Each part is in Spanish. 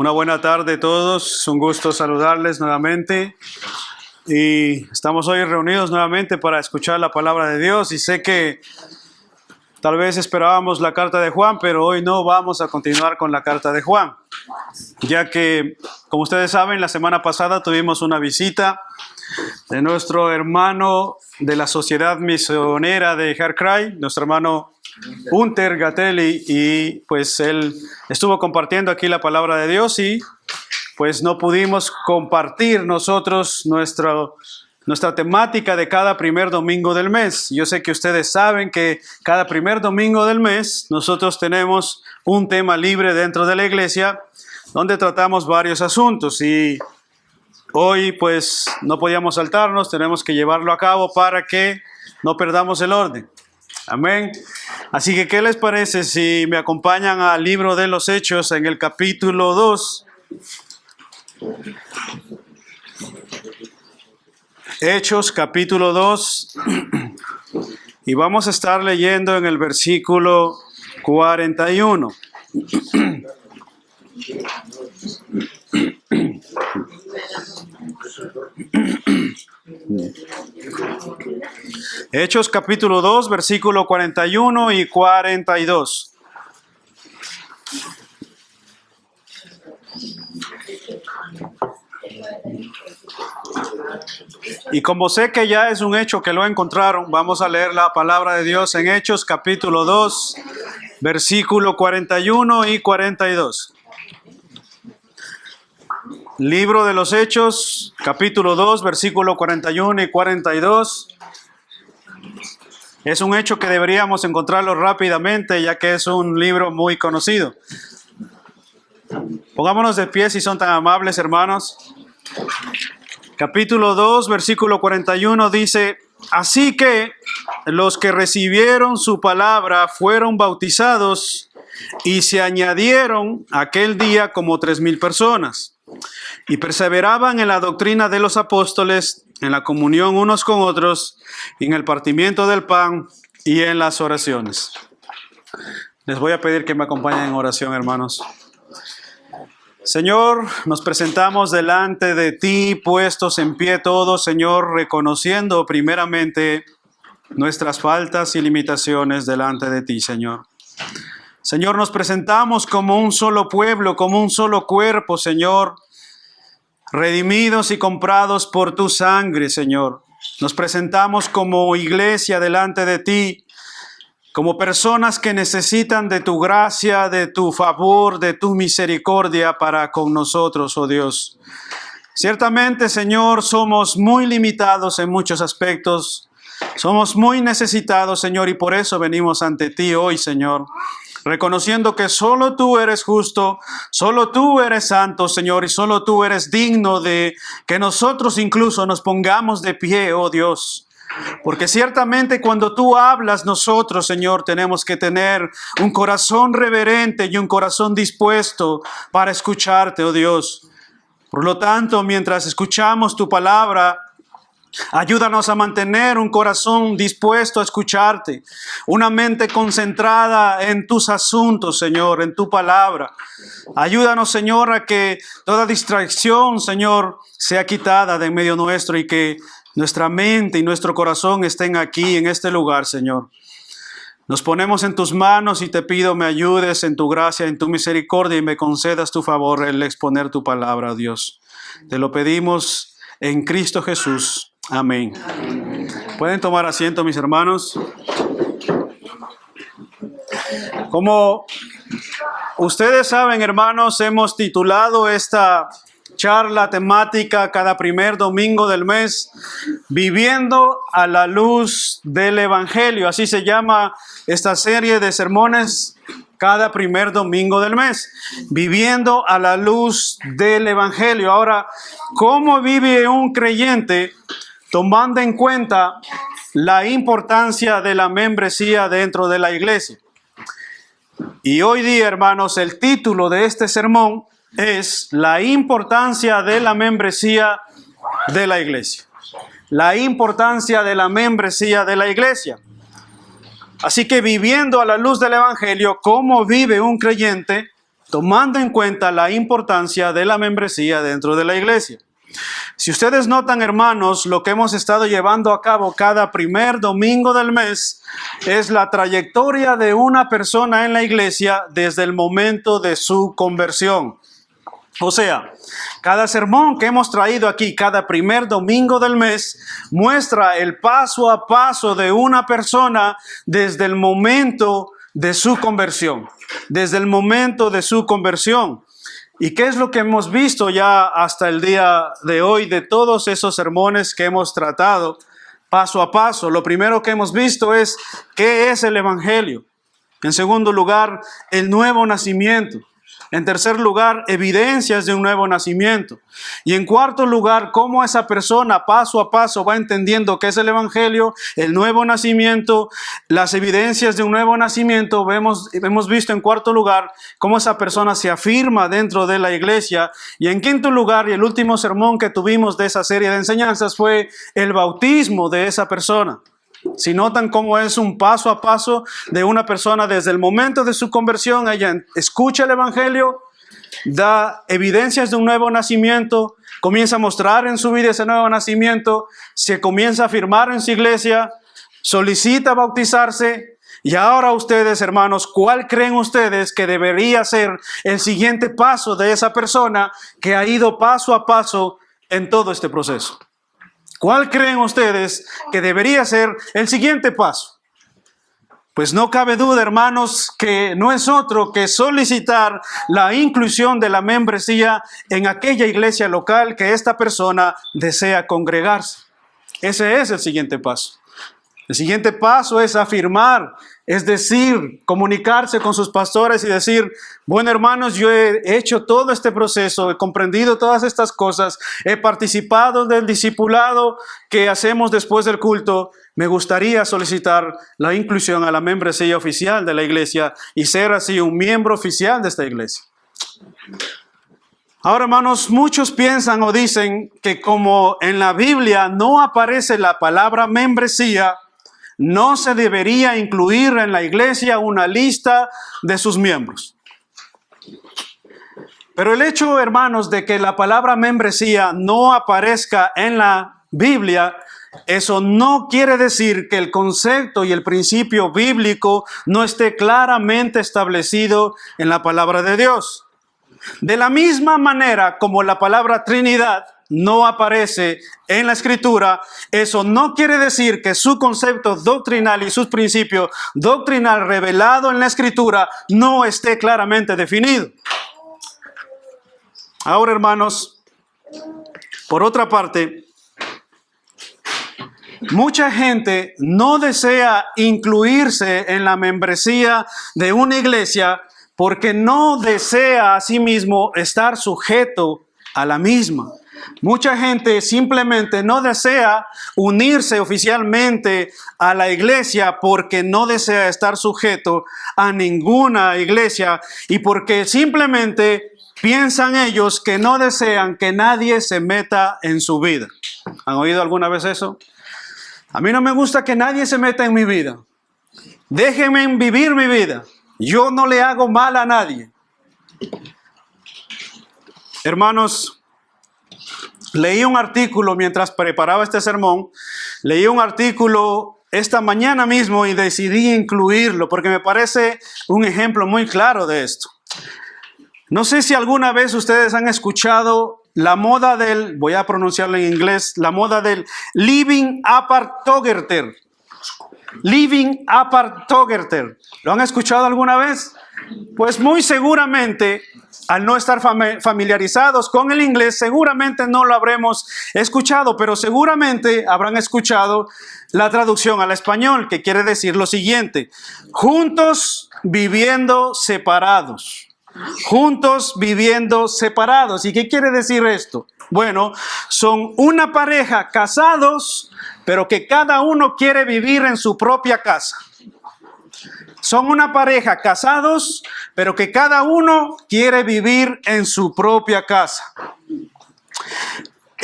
Una buena tarde a todos, es un gusto saludarles nuevamente y estamos hoy reunidos nuevamente para escuchar la palabra de Dios y sé que tal vez esperábamos la carta de Juan, pero hoy no vamos a continuar con la carta de Juan, ya que, como ustedes saben, la semana pasada tuvimos una visita de nuestro hermano de la Sociedad Misionera de Harkrai, nuestro hermano Hunter Gatelli, y pues él estuvo compartiendo aquí la palabra de Dios y pues no pudimos compartir nosotros nuestra temática de cada primer domingo del mes. Yo sé que ustedes saben que cada primer domingo del mes nosotros tenemos un tema libre dentro de la iglesia donde tratamos varios asuntos y hoy pues no podíamos saltarnos, tenemos que llevarlo a cabo para que no perdamos el orden. Amén. Así que, ¿qué les parece si me acompañan al libro de los Hechos en el capítulo 2? Hechos capítulo 2 y vamos a estar leyendo en el versículo 41. Hechos capítulo 2, versículo 41 y 42. Y como sé que ya es un hecho que lo encontraron, vamos a leer la palabra de Dios en Hechos capítulo 2, versículo 41 y 42. Libro de los Hechos, capítulo 2, versículo 41 y 42. Es un hecho que deberíamos encontrarlo rápidamente, ya que es un libro muy conocido. Pongámonos de pie si son tan amables, hermanos. Capítulo 2, versículo 41 dice: así que los que recibieron su palabra fueron bautizados y se añadieron aquel día como 3,000 personas. Y perseveraban en la doctrina de los apóstoles, en la comunión unos con otros, en el partimiento del pan y en las oraciones. Les voy a pedir que me acompañen en oración, hermanos. Señor, nos presentamos delante de ti, puestos en pie todos, Señor, reconociendo primeramente nuestras faltas y limitaciones delante de ti, Señor. Señor, nos presentamos como un solo pueblo, como un solo cuerpo, Señor, redimidos y comprados por tu sangre, Señor. Nos presentamos como iglesia delante de ti, como personas que necesitan de tu gracia, de tu favor, de tu misericordia para con nosotros, oh Dios. Ciertamente, Señor, somos muy limitados en muchos aspectos. Somos muy necesitados, Señor, y por eso venimos ante ti hoy, Señor, reconociendo que solo tú eres justo, solo tú eres santo, Señor, y solo tú eres digno de que nosotros incluso nos pongamos de pie, oh Dios. Porque ciertamente cuando tú hablas, nosotros, Señor, tenemos que tener un corazón reverente y un corazón dispuesto para escucharte, oh Dios. Por lo tanto, mientras escuchamos tu palabra, ayúdanos a mantener un corazón dispuesto a escucharte, una mente concentrada en tus asuntos, Señor, en tu palabra. Ayúdanos, Señor, a que toda distracción, Señor, sea quitada de en medio nuestro y que nuestra mente y nuestro corazón estén aquí en este lugar, Señor. Nos ponemos en tus manos y te pido me ayudes en tu gracia, en tu misericordia y me concedas tu favor el exponer tu palabra, Dios. Te lo pedimos en Cristo Jesús. Amén. Pueden tomar asiento, mis hermanos. Como ustedes saben, hermanos, hemos titulado esta charla temática cada primer domingo del mes, Viviendo a la luz del Evangelio. Así se llama esta serie de sermones cada primer domingo del mes, Viviendo a la luz del Evangelio. Ahora, ¿cómo vive un creyente tomando en cuenta la importancia de la membresía dentro de la iglesia? Y hoy día, hermanos, el título de este sermón es la importancia de la membresía de la iglesia. La importancia de la membresía de la iglesia. Así que viviendo a la luz del Evangelio, ¿cómo vive un creyente tomando en cuenta la importancia de la membresía dentro de la iglesia. Si ustedes notan, hermanos, lo que hemos estado llevando a cabo cada primer domingo del mes es la trayectoria de una persona en la iglesia desde el momento de su conversión. O sea, cada sermón que hemos traído aquí, cada primer domingo del mes, muestra el paso a paso de una persona desde el momento de su conversión. Desde el momento de su conversión. ¿Y qué es lo que hemos visto ya hasta el día de hoy de todos esos sermones que hemos tratado paso a paso? Lo primero que hemos visto es qué es el Evangelio. En segundo lugar, el nuevo nacimiento. En tercer lugar, evidencias de un nuevo nacimiento. Y en cuarto lugar, cómo esa persona paso a paso va entendiendo qué es el Evangelio, el nuevo nacimiento, las evidencias de un nuevo nacimiento. Hemos visto en cuarto lugar cómo esa persona se afirma dentro de la iglesia. Y en quinto lugar, y el último sermón que tuvimos de esa serie de enseñanzas fue el bautismo de esa persona. Si notan cómo es un paso a paso de una persona desde el momento de su conversión, ella escucha el Evangelio, da evidencias de un nuevo nacimiento, comienza a mostrar en su vida ese nuevo nacimiento, se comienza a afirmar en su iglesia, solicita bautizarse. Y ahora ustedes, hermanos, ¿cuál creen ustedes que debería ser el siguiente paso de esa persona que ha ido paso a paso en todo este proceso? ¿Cuál creen ustedes que debería ser el siguiente paso? Pues no cabe duda, hermanos, que no es otro que solicitar la inclusión de la membresía en aquella iglesia local que esta persona desea congregarse. Ese es el siguiente paso. El siguiente paso es afirmar, es decir, comunicarse con sus pastores y decir: bueno, hermanos, yo he hecho todo este proceso, he comprendido todas estas cosas, he participado del discipulado que hacemos después del culto. Me gustaría solicitar la inclusión a la membresía oficial de la iglesia y ser así un miembro oficial de esta iglesia. Ahora, hermanos, muchos piensan o dicen que como en la Biblia no aparece la palabra membresía, no se debería incluir en la iglesia una lista de sus miembros. Pero el hecho, hermanos, de que la palabra membresía no aparezca en la Biblia, eso no quiere decir que el concepto y el principio bíblico no esté claramente establecido en la palabra de Dios. De la misma manera como la palabra Trinidad no aparece en la Escritura, eso no quiere decir que su concepto doctrinal y sus principios doctrinal revelado en la Escritura no esté claramente definido. Ahora, hermanos, por otra parte, mucha gente no desea incluirse en la membresía de una iglesia porque no desea a sí mismo estar sujeto a la misma. Mucha gente simplemente no desea unirse oficialmente a la iglesia porque no desea estar sujeto a ninguna iglesia y porque simplemente piensan ellos que no desean que nadie se meta en su vida. ¿Han oído alguna vez eso? A mí no me gusta que nadie se meta en mi vida. Déjenme vivir mi vida. Yo no le hago mal a nadie. Hermanos, leí un artículo mientras preparaba este sermón. Leí un artículo esta mañana mismo y decidí incluirlo porque me parece un ejemplo muy claro de esto. No sé si alguna vez ustedes han escuchado la moda del, voy a pronunciarlo en inglés, la moda del living apart together. Living apart together. ¿Lo han escuchado alguna vez? Pues muy seguramente, al no estar familiarizados con el inglés, seguramente no lo habremos escuchado, pero seguramente habrán escuchado la traducción al español, que quiere decir lo siguiente: juntos viviendo separados. Juntos viviendo separados. ¿Y qué quiere decir esto? Bueno, son una pareja casados, pero que cada uno quiere vivir en su propia casa. Son una pareja casados, pero que cada uno quiere vivir en su propia casa.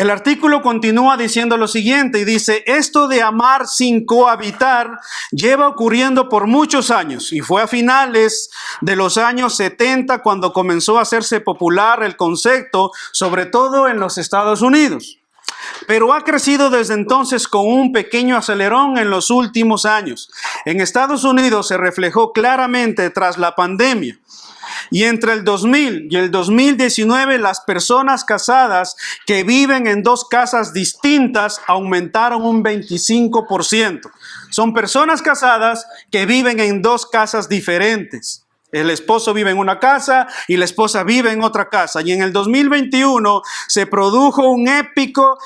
El artículo continúa diciendo lo siguiente y dice: esto de amar sin cohabitar lleva ocurriendo por muchos años y fue a finales de los años 70 cuando comenzó a hacerse popular el concepto, sobre todo en los Estados Unidos. Pero ha crecido desde entonces con un pequeño acelerón en los últimos años. En Estados Unidos se reflejó claramente tras la pandemia. Y entre el 2000 y el 2019, las personas casadas que viven en dos casas distintas aumentaron un 25%. Son personas casadas que viven en dos casas diferentes. El esposo vive en una casa y la esposa vive en otra casa. Y en el 2021 se produjo un pico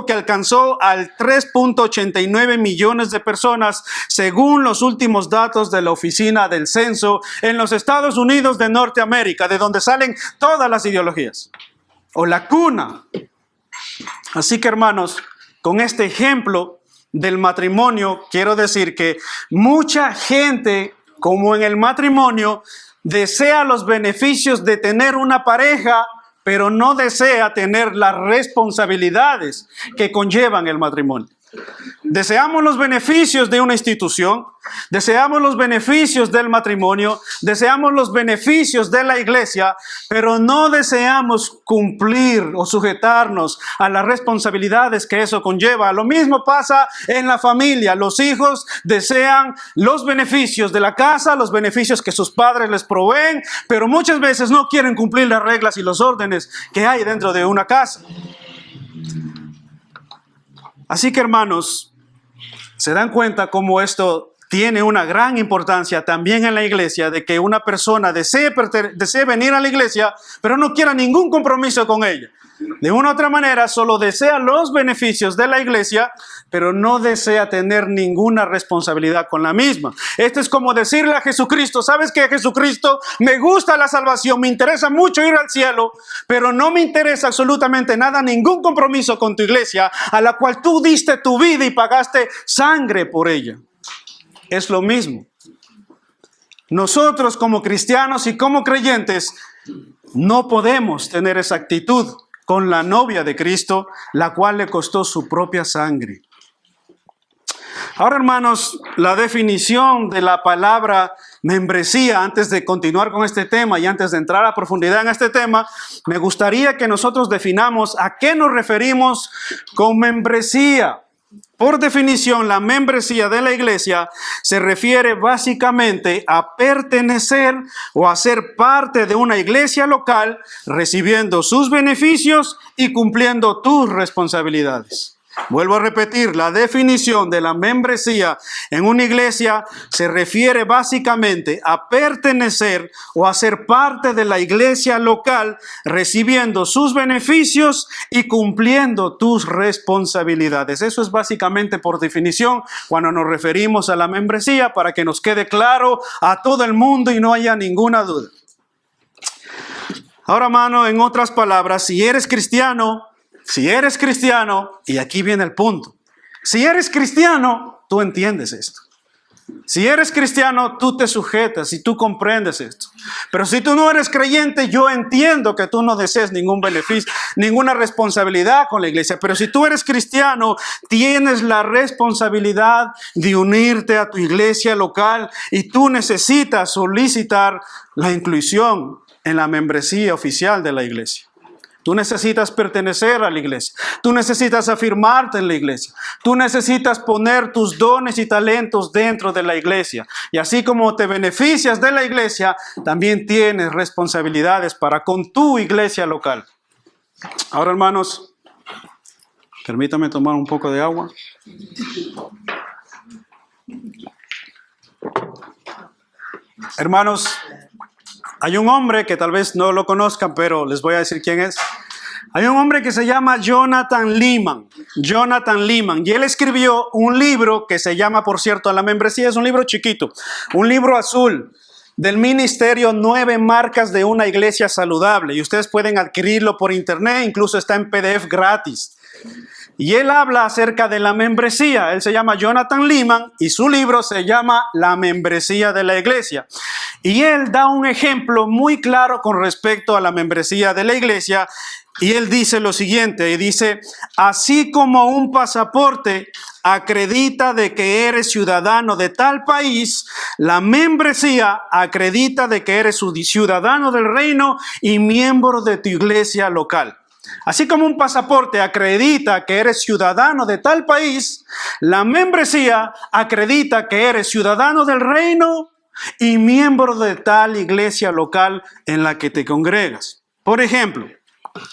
que alcanzó al 3.89 millones de personas, según los últimos datos de la Oficina del Censo en los Estados Unidos de Norteamérica, de donde salen todas las ideologías, o la cuna. Así que, hermanos, con este ejemplo del matrimonio, quiero decir que mucha gente, como en el matrimonio, desea los beneficios de tener una pareja, pero no desea tener las responsabilidades que conllevan el matrimonio. Deseamos los beneficios de una institución, deseamos los beneficios del matrimonio, deseamos los beneficios de la iglesia, pero no deseamos cumplir o sujetarnos a las responsabilidades que eso conlleva. Lo mismo pasa en la familia. Los hijos desean los beneficios de la casa, los beneficios que sus padres les proveen, pero muchas veces no quieren cumplir las reglas y los órdenes que hay dentro de una casa. Así que, hermanos, se dan cuenta cómo esto tiene una gran importancia también en la iglesia, de que una persona desee venir a la iglesia, pero no quiera ningún compromiso con ella. De una u otra manera, solo desea los beneficios de la iglesia, pero no desea tener ninguna responsabilidad con la misma. Esto es como decirle a Jesucristo: ¿sabes qué, Jesucristo? Me gusta la salvación, me interesa mucho ir al cielo, pero no me interesa absolutamente nada, ningún compromiso con tu iglesia, a la cual tú diste tu vida y pagaste sangre por ella. Es lo mismo. Nosotros como cristianos y como creyentes no podemos tener esa actitud con la novia de Cristo, la cual le costó su propia sangre. Ahora, hermanos, la definición de la palabra membresía, antes de continuar con este tema y antes de entrar a profundidad en este tema, me gustaría que nosotros definamos a qué nos referimos con membresía. Por definición, la membresía de la iglesia se refiere básicamente a pertenecer o a ser parte de una iglesia local, recibiendo sus beneficios y cumpliendo tus responsabilidades. Vuelvo a repetir, la definición de la membresía en una iglesia se refiere básicamente a pertenecer o a ser parte de la iglesia local, recibiendo sus beneficios y cumpliendo tus responsabilidades. Eso es básicamente, por definición, cuando nos referimos a la membresía, para que nos quede claro a todo el mundo y no haya ninguna duda. Ahora, hermano, en otras palabras, si eres cristiano, y aquí viene el punto, si eres cristiano, tú entiendes esto. Si eres cristiano, tú te sujetas y tú comprendes esto. Pero si tú no eres creyente, yo entiendo que tú no desees ningún beneficio, ninguna responsabilidad con la iglesia. Pero si tú eres cristiano, tienes la responsabilidad de unirte a tu iglesia local y tú necesitas solicitar la inclusión en la membresía oficial de la iglesia. Tú necesitas pertenecer a la iglesia. Tú necesitas afirmarte en la iglesia. Tú necesitas poner tus dones y talentos dentro de la iglesia. Y así como te beneficias de la iglesia, también tienes responsabilidades para con tu iglesia local. Ahora, hermanos, permítame tomar un poco de agua. Hermanos, hay un hombre que tal vez no lo conozcan, pero les voy a decir quién es. Hay un hombre que se llama Jonathan Leeman. Y él escribió un libro que se llama, por cierto, La Membresía. Es un libro chiquito, un libro azul, del ministerio 9 marcas de una iglesia saludable. Y ustedes pueden adquirirlo por internet, incluso está en PDF gratis. Y él habla acerca de la membresía. Él se llama Jonathan Leeman y su libro se llama La Membresía de la Iglesia. Y él da un ejemplo muy claro con respecto a la membresía de la iglesia. Y él dice lo siguiente, y dice, así como un pasaporte acredita de que eres ciudadano de tal país, la membresía acredita de que eres ciudadano del reino y miembro de tu iglesia local. Así como un pasaporte acredita que eres ciudadano de tal país, la membresía acredita que eres ciudadano del reino y miembro de tal iglesia local en la que te congregas. Por ejemplo,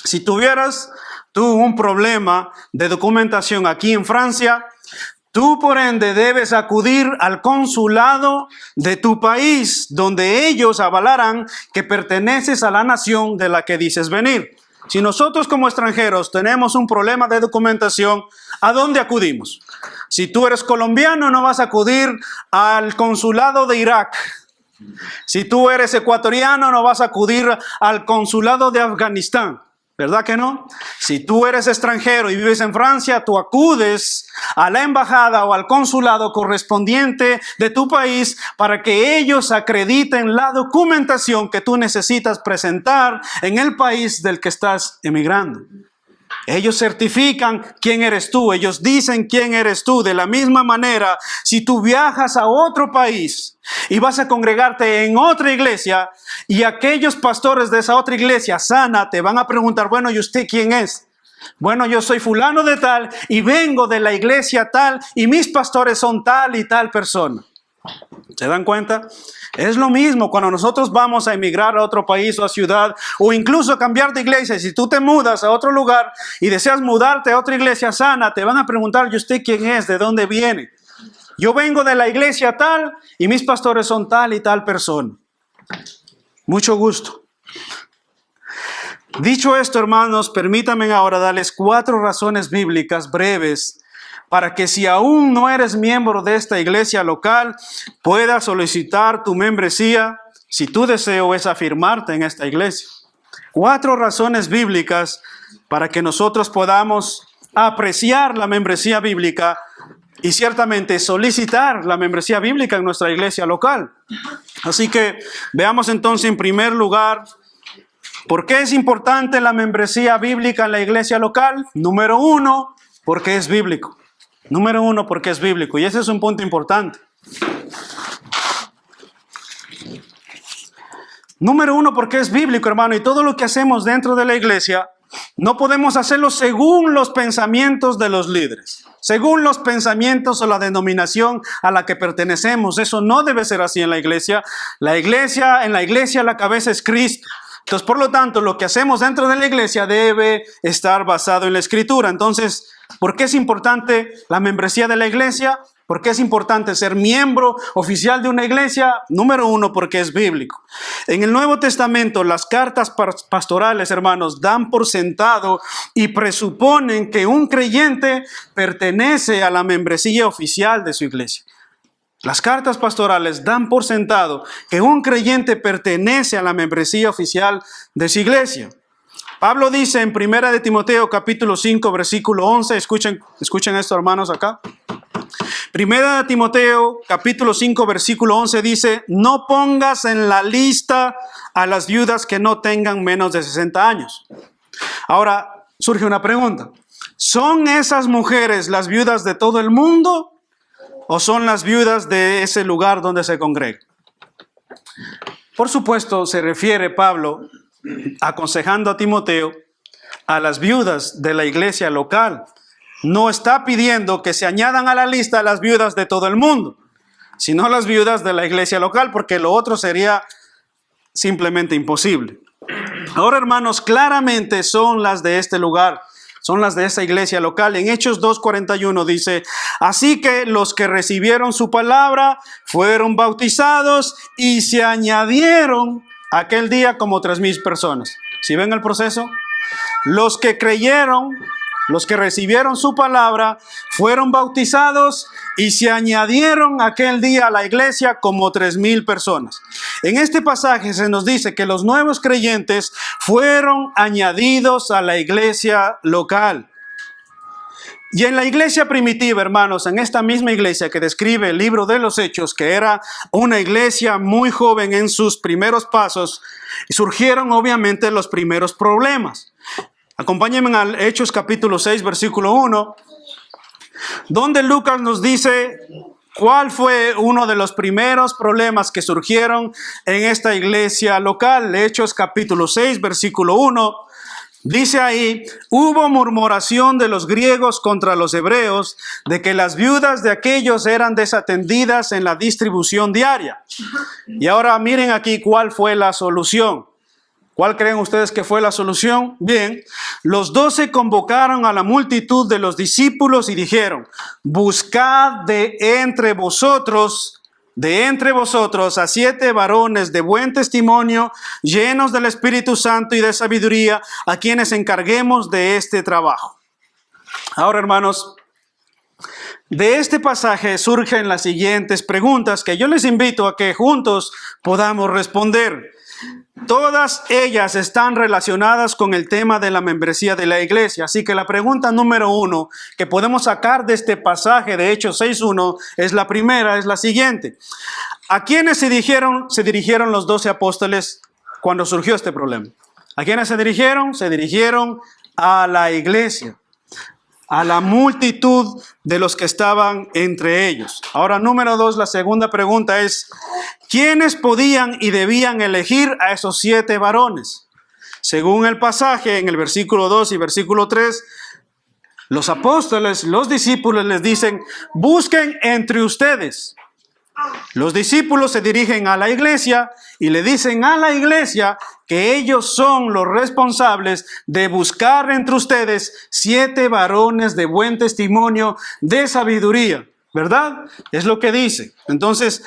si tuvieras tú un problema de documentación aquí en Francia, tú por ende debes acudir al consulado de tu país, donde ellos avalarán que perteneces a la nación de la que dices venir. Si nosotros como extranjeros tenemos un problema de documentación, ¿a dónde acudimos? Si tú eres colombiano, no vas a acudir al consulado de Irak. Si tú eres ecuatoriano, no vas a acudir al consulado de Afganistán. ¿Verdad que no? Si tú eres extranjero y vives en Francia, tú acudes a la embajada o al consulado correspondiente de tu país para que ellos acrediten la documentación que tú necesitas presentar en el país del que estás emigrando. Ellos certifican quién eres tú, ellos dicen quién eres tú. De la misma manera, si tú viajas a otro país y vas a congregarte en otra iglesia y aquellos pastores de esa otra iglesia sana te van a preguntar, bueno, ¿y usted quién es? Bueno, yo soy fulano de tal y vengo de la iglesia tal y mis pastores son tal y tal persona. ¿Se dan cuenta? Es lo mismo cuando nosotros vamos a emigrar a otro país o a ciudad o incluso cambiar de iglesia. Si tú te mudas a otro lugar y deseas mudarte a otra iglesia sana, te van a preguntar, ¿y usted quién es? ¿De dónde viene? Yo vengo de la iglesia tal y mis pastores son tal y tal persona. Mucho gusto. Dicho esto, hermanos, permítanme ahora darles 4 razones bíblicas breves para que si aún no eres miembro de esta iglesia local, puedas solicitar tu membresía si tu deseo es afirmarte en esta iglesia. 4 razones bíblicas para que nosotros podamos apreciar la membresía bíblica y ciertamente solicitar la membresía bíblica en nuestra iglesia local. Así que veamos entonces en primer lugar, ¿por qué es importante la membresía bíblica en la iglesia local? Número 1, porque es bíblico. Número 1, porque es bíblico. Y ese es un punto importante. Número 1, porque es bíblico, hermano. Y todo lo que hacemos dentro de la iglesia, no podemos hacerlo según los pensamientos de los líderes. Según los pensamientos o la denominación a la que pertenecemos. Eso no debe ser así en la iglesia. En la iglesia la cabeza es Cristo. Entonces, por lo tanto, lo que hacemos dentro de la iglesia debe estar basado en la Escritura. Entonces, ¿por qué es importante la membresía de la iglesia? ¿Por qué es importante ser miembro oficial de una iglesia? Número 1, porque es bíblico. En el Nuevo Testamento, las cartas pastorales, hermanos, dan por sentado y presuponen que un creyente pertenece a la membresía oficial de su iglesia. Las cartas pastorales dan por sentado que un creyente pertenece a la membresía oficial de su iglesia. Pablo dice en 1 de Timoteo capítulo 5 versículo 11, escuchen esto, hermanos, acá. 1 de Timoteo capítulo 5 versículo 11 dice, no pongas en la lista a las viudas que no tengan menos de 60 años. Ahora surge una pregunta. ¿Son esas mujeres las viudas de todo el mundo o son las viudas de ese lugar donde se congrega? Por supuesto, se refiere Pablo, aconsejando a Timoteo, a las viudas de la iglesia local. No está pidiendo que se añadan a la lista las viudas de todo el mundo, sino las viudas de la iglesia local, porque lo otro sería simplemente imposible. Ahora, hermanos, claramente son las de este lugar. Son las de esa iglesia local. En Hechos 2:41 dice, así que los que recibieron su palabra fueron bautizados y se añadieron aquel día como 3,000 personas. ¿Sí ven el proceso? Los que creyeron, los que recibieron su palabra, fueron bautizados y se añadieron aquel día a la iglesia como 3,000 personas. En este pasaje se nos dice que los nuevos creyentes fueron añadidos a la iglesia local. Y en la iglesia primitiva, hermanos, en esta misma iglesia que describe el libro de los Hechos, que era una iglesia muy joven en sus primeros pasos, surgieron obviamente los primeros problemas. Acompáñenme al Hechos capítulo 6, versículo 1, donde Lucas nos dice cuál fue uno de los primeros problemas que surgieron en esta iglesia local. Hechos capítulo 6, versículo 1. Dice ahí: hubo murmuración de los griegos contra los hebreos de que las viudas de aquellos eran desatendidas en la distribución diaria. Y ahora miren aquí cuál fue la solución. ¿Cuál creen ustedes que fue la solución? Bien, los 12 convocaron a la multitud de los discípulos y dijeron: buscad de entre vosotros a 7 varones de buen testimonio, llenos del Espíritu Santo y de sabiduría, a quienes encarguemos de este trabajo. Ahora, hermanos, de este pasaje surgen las siguientes preguntas que yo les invito a que juntos podamos responder. Todas ellas están relacionadas con el tema de la membresía de la iglesia. Así que la pregunta número 1 que podemos sacar de este pasaje de Hechos 6:1 es la primera, es la siguiente. ¿A quiénes se dirigieron los 12 apóstoles cuando surgió este problema? ¿A quiénes se dirigieron? Se dirigieron a la iglesia, a la multitud de los que estaban entre ellos. Ahora, número 2, la segunda pregunta es: ¿quiénes podían y debían elegir a esos 7 varones? Según el pasaje, en el versículo 2 y versículo 3, los apóstoles, los discípulos les dicen: busquen entre ustedes. Los discípulos se dirigen a la iglesia y le dicen a la iglesia que ellos son los responsables de buscar entre ustedes 7 varones de buen testimonio, de sabiduría, ¿verdad? Es lo que dice. Entonces,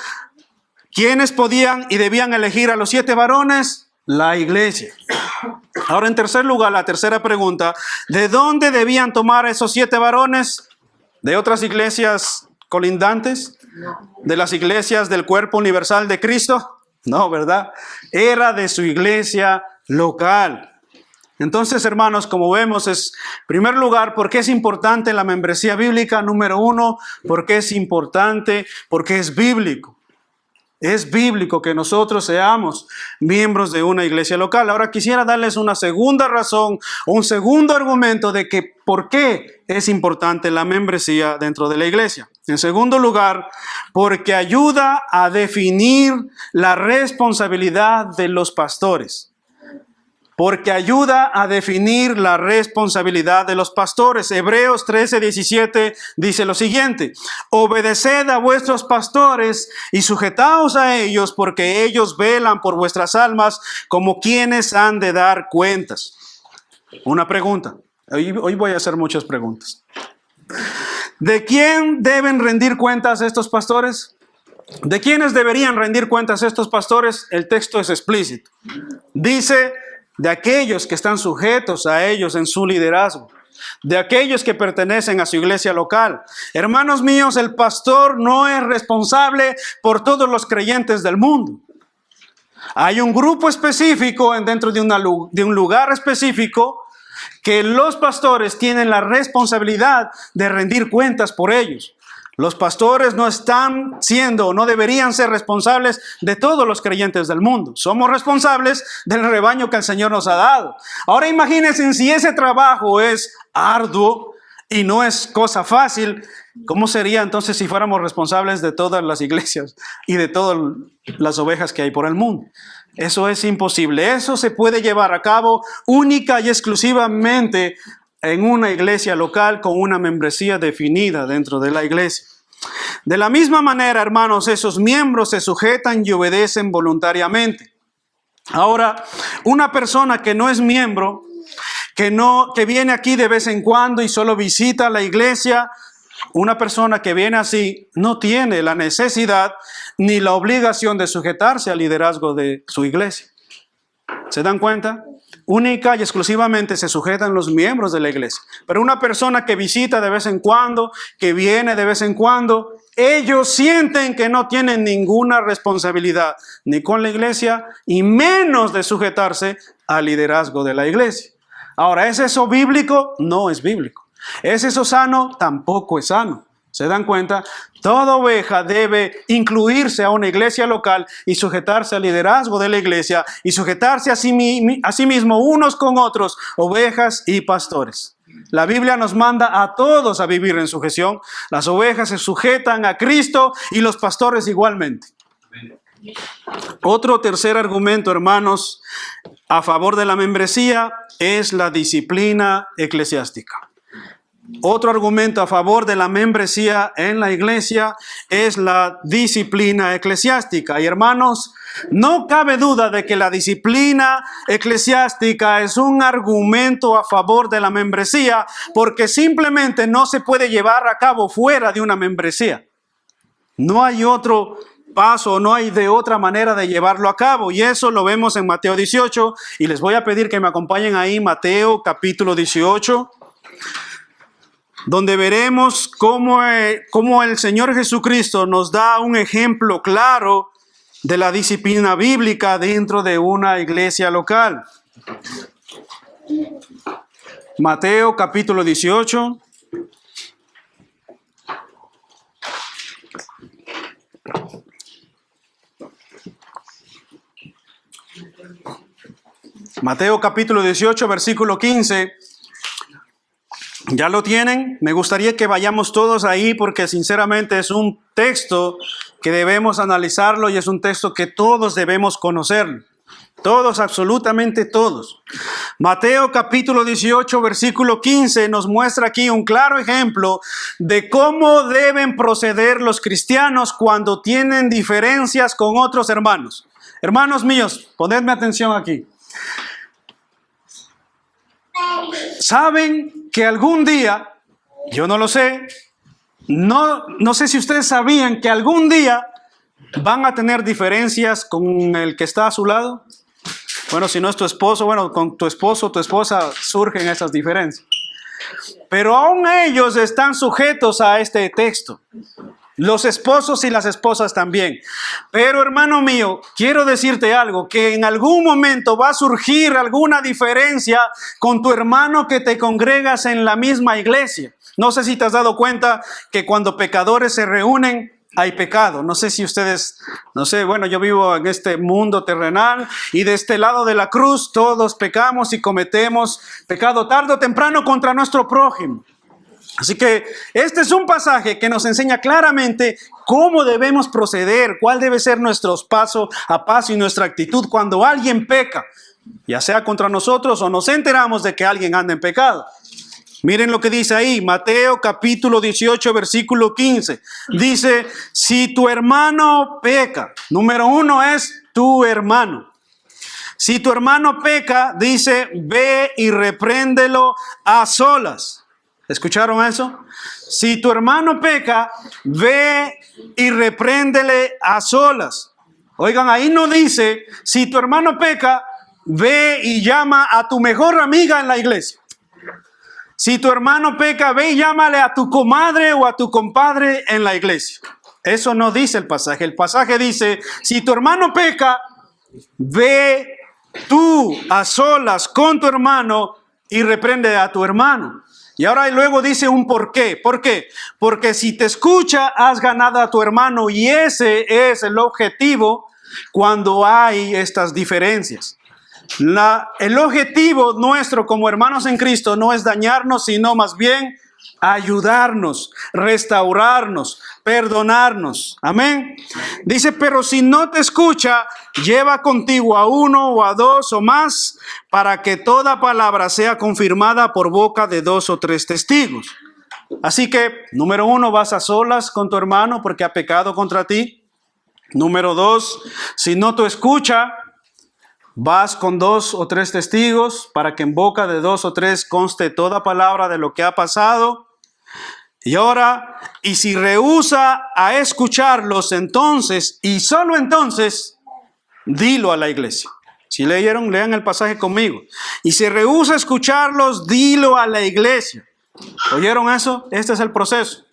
¿quiénes podían y debían elegir a los 7 varones? La iglesia. Ahora, en tercer lugar, la tercera pregunta: ¿de dónde debían tomar esos 7 varones? ¿De otras iglesias colindantes? ¿De las iglesias del cuerpo universal de Cristo? No, ¿verdad? Era de su iglesia local. Entonces, hermanos, como vemos, es, en primer lugar, ¿por qué es importante la membresía bíblica? Número 1, ¿por qué es importante? Porque es bíblico. Es bíblico que nosotros seamos miembros de una iglesia local. Ahora quisiera darles una segunda razón, un segundo argumento de que por qué es importante la membresía dentro de la iglesia. En segundo lugar, porque ayuda a definir la responsabilidad de los pastores. Porque ayuda a definir la responsabilidad de los pastores. Hebreos 13:17 dice lo siguiente: obedeced a vuestros pastores y sujetaos a ellos, porque ellos velan por vuestras almas como quienes han de dar cuentas. Una pregunta. Hoy voy a hacer muchas preguntas. ¿De quién deben rendir cuentas estos pastores? ¿De quiénes deberían rendir cuentas estos pastores? El texto es explícito. Dice: de aquellos que están sujetos a ellos en su liderazgo, de aquellos que pertenecen a su iglesia local. Hermanos míos, el pastor no es responsable por todos los creyentes del mundo. Hay un grupo específico dentro de un lugar específico que los pastores tienen la responsabilidad de rendir cuentas por ellos. Los pastores no están siendo o no deberían ser responsables de todos los creyentes del mundo. Somos responsables del rebaño que el Señor nos ha dado. Ahora imagínense, si ese trabajo es arduo y no es cosa fácil, ¿cómo sería entonces si fuéramos responsables de todas las iglesias y de todas las ovejas que hay por el mundo? Eso es imposible. Eso se puede llevar a cabo única y exclusivamente en una iglesia local con una membresía definida dentro de la iglesia. De la misma manera, hermanos, esos miembros se sujetan y obedecen voluntariamente. Ahora, una persona que no es miembro, que viene aquí de vez en cuando y solo visita la iglesia, una persona que viene así no tiene la necesidad ni la obligación de sujetarse al liderazgo de su iglesia. ¿Se dan cuenta? Única y exclusivamente se sujetan los miembros de la iglesia. Pero una persona que visita de vez en cuando, que viene de vez en cuando, ellos sienten que no tienen ninguna responsabilidad ni con la iglesia y menos de sujetarse al liderazgo de la iglesia. Ahora, ¿es eso bíblico? No es bíblico. ¿Es eso sano? Tampoco es sano. ¿Se dan cuenta? Toda oveja debe incluirse a una iglesia local y sujetarse al liderazgo de la iglesia y sujetarse a sí mismo unos con otros, ovejas y pastores. La Biblia nos manda a todos a vivir en sujeción. Las ovejas se sujetan a Cristo y los pastores igualmente. Otro tercer argumento, hermanos, a favor de la membresía es la disciplina eclesiástica. Otro argumento a favor de la membresía en la iglesia es la disciplina eclesiástica. Y hermanos, no cabe duda de que la disciplina eclesiástica es un argumento a favor de la membresía, porque simplemente no se puede llevar a cabo fuera de una membresía. No hay otro paso, no hay de otra manera de llevarlo a cabo. Y eso lo vemos en Mateo 18. Y les voy a pedir que me acompañen ahí, Mateo capítulo 18. Donde veremos cómo el Señor Jesucristo nos da un ejemplo claro de la disciplina bíblica dentro de una iglesia local. Mateo capítulo 18. Mateo capítulo 18, versículo 15. ¿Ya lo tienen? Me gustaría que vayamos todos ahí porque sinceramente es un texto que debemos analizarlo y es un texto que todos debemos conocer. Todos, absolutamente todos. Mateo capítulo 18, versículo 15 nos muestra aquí un claro ejemplo de cómo deben proceder los cristianos cuando tienen diferencias con otros hermanos. Hermanos míos, ponedme atención aquí. ¿Saben que algún día, yo no lo sé, no sé si ustedes sabían que algún día van a tener diferencias con el que está a su lado? Bueno, si no es tu esposo, bueno, con tu esposo o tu esposa surgen esas diferencias. Pero aún ellos están sujetos a este texto. Los esposos y las esposas también. Pero hermano mío, quiero decirte algo, que en algún momento va a surgir alguna diferencia con tu hermano que te congregas en la misma iglesia. No sé si te has dado cuenta que cuando pecadores se reúnen, hay pecado. No sé si ustedes, bueno, yo vivo en este mundo terrenal y de este lado de la cruz todos pecamos y cometemos pecado tarde o temprano contra nuestro prójimo. Así que este es un pasaje que nos enseña claramente cómo debemos proceder, cuál debe ser nuestro paso a paso y nuestra actitud cuando alguien peca, ya sea contra nosotros o nos enteramos de que alguien anda en pecado. Miren lo que dice ahí, Mateo capítulo 18, versículo 15. Dice, si tu hermano peca, número uno es tu hermano. Si tu hermano peca, dice, ve y repréndelo a solas. ¿Escucharon eso? Si tu hermano peca, ve y repréndele a solas. Oigan, ahí no dice, si tu hermano peca, ve y llama a tu mejor amiga en la iglesia. Si tu hermano peca, ve y llámale a tu comadre o a tu compadre en la iglesia. Eso no dice el pasaje. El pasaje dice, si tu hermano peca, ve tú a solas con tu hermano y reprende a tu hermano. Y ahora luego dice un por qué. ¿Por qué? Porque si te escucha, has ganado a tu hermano, y ese es el objetivo cuando hay estas diferencias. El objetivo nuestro como hermanos en Cristo no es dañarnos, sino más bien ayudarnos, restaurarnos, perdonarnos. Amén. Dice, pero si no te escucha, lleva contigo a uno o a dos o más, para que toda palabra sea confirmada por boca de 2 o 3 testigos. Así que, número 1, vas a solas con tu hermano porque ha pecado contra ti. Número 2, si no te escucha, vas con 2 o 3 testigos para que en boca de 2 o 3 conste toda palabra de lo que ha pasado. Y ahora, y si rehúsa a escucharlos, entonces, y solo entonces, dilo a la iglesia. Si leyeron, lean el pasaje conmigo. Y si rehúsa a escucharlos, dilo a la iglesia. ¿Oyeron eso? Este es el proceso.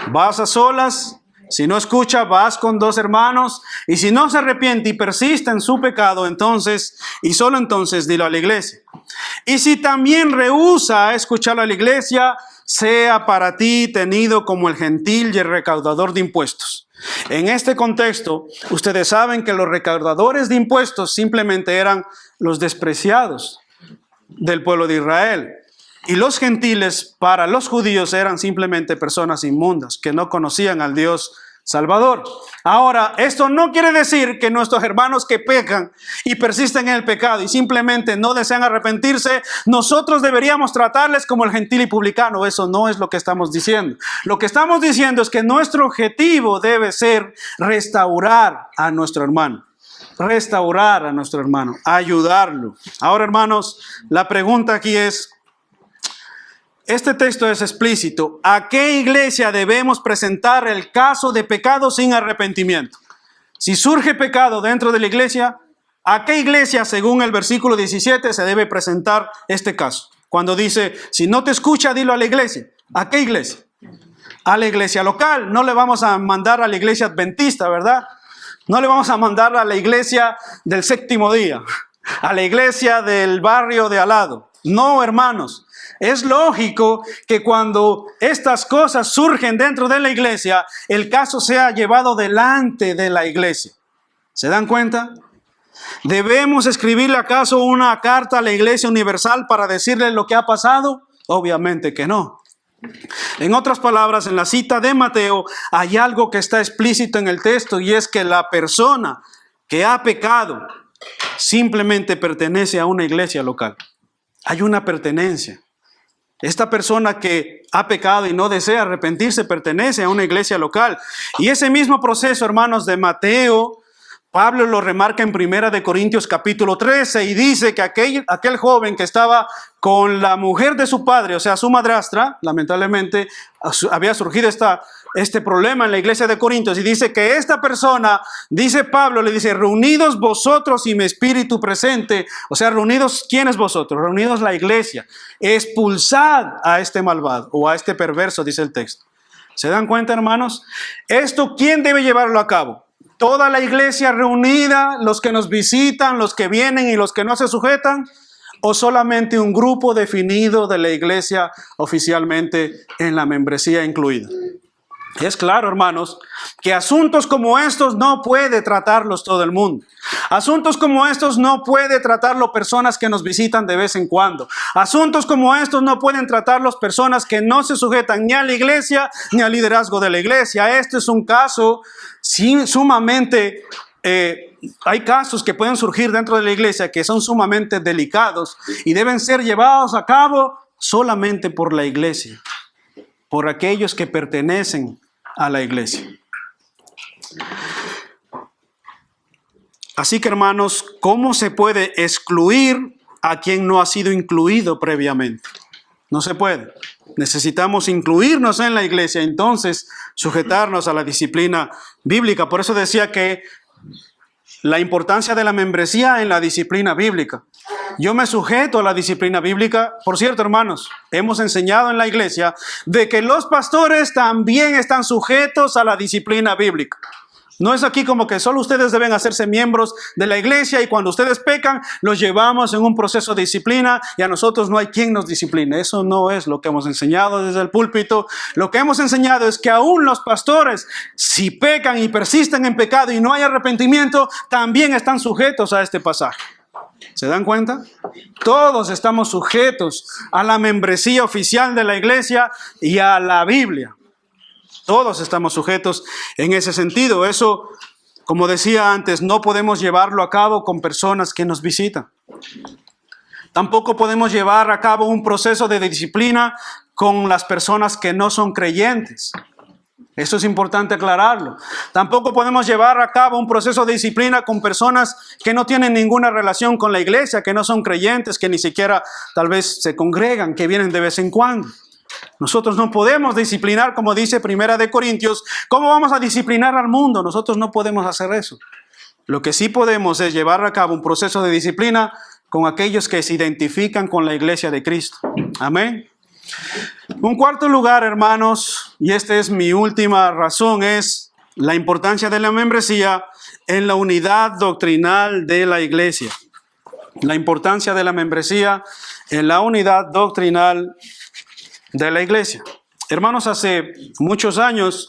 Vas a solas. Si no escucha, vas con 2 hermanos. Y si no se arrepiente y persiste en su pecado, entonces, y solo entonces, dilo a la iglesia. Y si también rehúsa a escucharlo a la iglesia, sea para ti tenido como el gentil y el recaudador de impuestos. En este contexto, ustedes saben que los recaudadores de impuestos simplemente eran los despreciados del pueblo de Israel. Y los gentiles para los judíos eran simplemente personas inmundas que no conocían al Dios Salvador. Ahora, esto no quiere decir que nuestros hermanos que pecan y persisten en el pecado y simplemente no desean arrepentirse, nosotros deberíamos tratarles como el gentil y publicano. Eso no es lo que estamos diciendo. Lo que estamos diciendo es que nuestro objetivo debe ser restaurar a nuestro hermano. Restaurar a nuestro hermano, ayudarlo. Ahora, hermanos, la pregunta aquí es, este texto es explícito. ¿A qué iglesia debemos presentar el caso de pecado sin arrepentimiento? Si surge pecado dentro de la iglesia, ¿a qué iglesia, según el versículo 17, se debe presentar este caso? Cuando dice, si no te escucha, dilo a la iglesia. ¿A qué iglesia? A la iglesia local. No le vamos a mandar a la iglesia adventista, ¿verdad? No le vamos a mandar a la iglesia del séptimo día, a la iglesia del barrio de al lado. No, hermanos. Es lógico que cuando estas cosas surgen dentro de la iglesia, el caso sea llevado delante de la iglesia. ¿Se dan cuenta? ¿Debemos escribirle acaso una carta a la iglesia universal para decirle lo que ha pasado? Obviamente que no. En otras palabras, en la cita de Mateo hay algo que está explícito en el texto y es que la persona que ha pecado simplemente pertenece a una iglesia local. Hay una pertenencia. Esta persona que ha pecado y no desea arrepentirse pertenece a una iglesia local. Y ese mismo proceso, hermanos, de Mateo, Pablo lo remarca en 1 Corintios capítulo 13 y dice que aquel joven que estaba con la mujer de su padre, o sea, su madrastra, lamentablemente había surgido este problema en la iglesia de Corintios y dice que esta persona, dice Pablo, le dice, reunidos vosotros y mi espíritu presente, o sea, reunidos, ¿quiénes vosotros? Reunidos la iglesia, expulsad a este malvado o a este perverso, dice el texto. ¿Se dan cuenta, hermanos? Esto, ¿quién debe llevarlo a cabo? ¿Toda la iglesia reunida, los que nos visitan, los que vienen y los que no se sujetan? ¿O solamente un grupo definido de la iglesia oficialmente en la membresía incluida? Es claro, hermanos, que asuntos como estos no puede tratarlos todo el mundo. Asuntos como estos no puede tratarlo personas que nos visitan de vez en cuando. Asuntos como estos no pueden tratarlos personas que no se sujetan ni a la iglesia ni al liderazgo de la iglesia. Este es un caso sumamente... hay casos que pueden surgir dentro de la iglesia que son sumamente delicados y deben ser llevados a cabo solamente por la iglesia, por aquellos que pertenecen a la iglesia. Así que, hermanos, ¿cómo se puede excluir a quien no ha sido incluido previamente? No se puede. Necesitamos incluirnos en la iglesia, entonces sujetarnos a la disciplina bíblica. Por eso decía que la importancia de la membresía en la disciplina bíblica. Yo me sujeto a la disciplina bíblica. Por cierto, hermanos, hemos enseñado en la iglesia de que los pastores también están sujetos a la disciplina bíblica. No es aquí como que solo ustedes deben hacerse miembros de la iglesia y cuando ustedes pecan, los llevamos en un proceso de disciplina y a nosotros no hay quien nos discipline. Eso no es lo que hemos enseñado desde el púlpito. Lo que hemos enseñado es que aún los pastores, si pecan y persisten en pecado y no hay arrepentimiento, también están sujetos a este pasaje. ¿Se dan cuenta? Todos estamos sujetos a la membresía oficial de la iglesia y a la Biblia. Todos estamos sujetos en ese sentido. Eso, como decía antes, no podemos llevarlo a cabo con personas que nos visitan. Tampoco podemos llevar a cabo un proceso de disciplina con las personas que no son creyentes. Esto es importante aclararlo. Tampoco podemos llevar a cabo un proceso de disciplina con personas que no tienen ninguna relación con la iglesia, que no son creyentes, que ni siquiera tal vez se congregan, que vienen de vez en cuando. Nosotros no podemos disciplinar, como dice 1 Corintios. ¿Cómo vamos a disciplinar al mundo? Nosotros no podemos hacer eso. Lo que sí podemos es llevar a cabo un proceso de disciplina con aquellos que se identifican con la iglesia de Cristo. Amén. Un cuarto lugar, hermanos, y esta es mi última razón, es la importancia de la membresía en la unidad doctrinal de la iglesia. La importancia de la membresía en la unidad doctrinal de la iglesia. Hermanos, hace muchos años,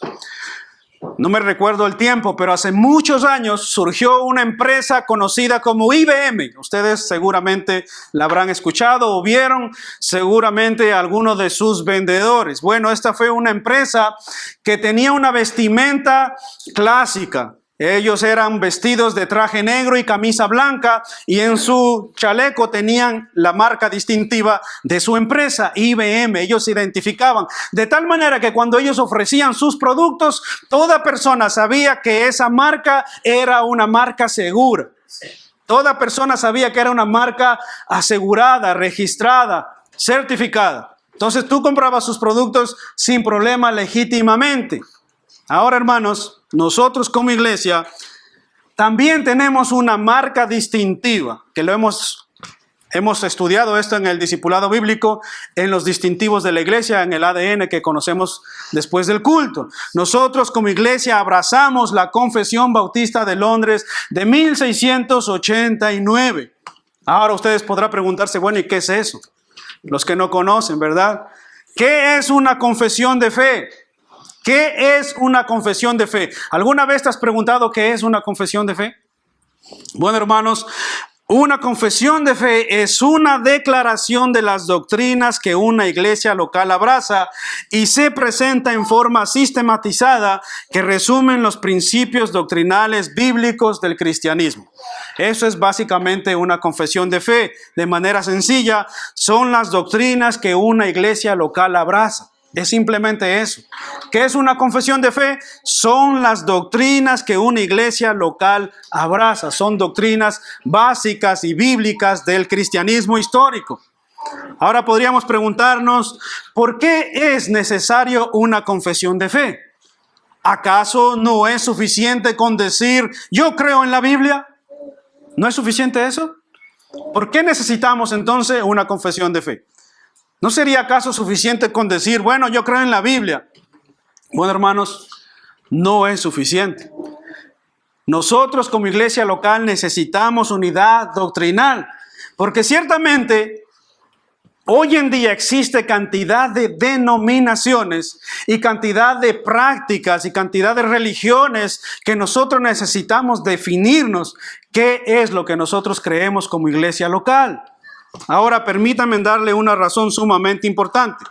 no me recuerdo el tiempo, pero hace muchos años surgió una empresa conocida como IBM. Ustedes seguramente la habrán escuchado o vieron seguramente a algunos de sus vendedores. Bueno, esta fue una empresa que tenía una vestimenta clásica. Ellos eran vestidos de traje negro y camisa blanca y en su chaleco tenían la marca distintiva de su empresa, IBM. Ellos se identificaban de tal manera que cuando ellos ofrecían sus productos, toda persona sabía que esa marca era una marca segura. Toda persona sabía que era una marca asegurada, registrada, certificada. Entonces tú comprabas sus productos sin problema legítimamente. Ahora, hermanos, nosotros como iglesia también tenemos una marca distintiva, que lo hemos estudiado esto en el discipulado bíblico, en los distintivos de la iglesia, en el ADN que conocemos después del culto. Nosotros como iglesia abrazamos la Confesión Bautista de Londres de 1689. Ahora ustedes podrán preguntarse, bueno, ¿y qué es eso? Los que no conocen, ¿verdad? ¿Qué es una confesión de fe? ¿Qué es una confesión de fe? ¿Alguna vez te has preguntado qué es una confesión de fe? Bueno, hermanos, una confesión de fe es una declaración de las doctrinas que una iglesia local abraza y se presenta en forma sistematizada que resumen los principios doctrinales bíblicos del cristianismo. Eso es básicamente una confesión de fe. De manera sencilla, son las doctrinas que una iglesia local abraza. Es simplemente eso. ¿Qué es una confesión de fe? Son las doctrinas que una iglesia local abraza. Son doctrinas básicas y bíblicas del cristianismo histórico. Ahora podríamos preguntarnos, ¿por qué es necesario una confesión de fe? ¿Acaso no es suficiente con decir, yo creo en la Biblia? ¿No es suficiente eso? ¿Por qué necesitamos entonces una confesión de fe? ¿No sería acaso suficiente con decir, bueno, yo creo en la Biblia? Bueno, hermanos, no es suficiente. Nosotros como iglesia local necesitamos unidad doctrinal, porque ciertamente hoy en día existe cantidad de denominaciones y cantidad de prácticas y cantidad de religiones que nosotros necesitamos definirnos qué es lo que nosotros creemos como iglesia local. Ahora permítanme darle una razón sumamente importante.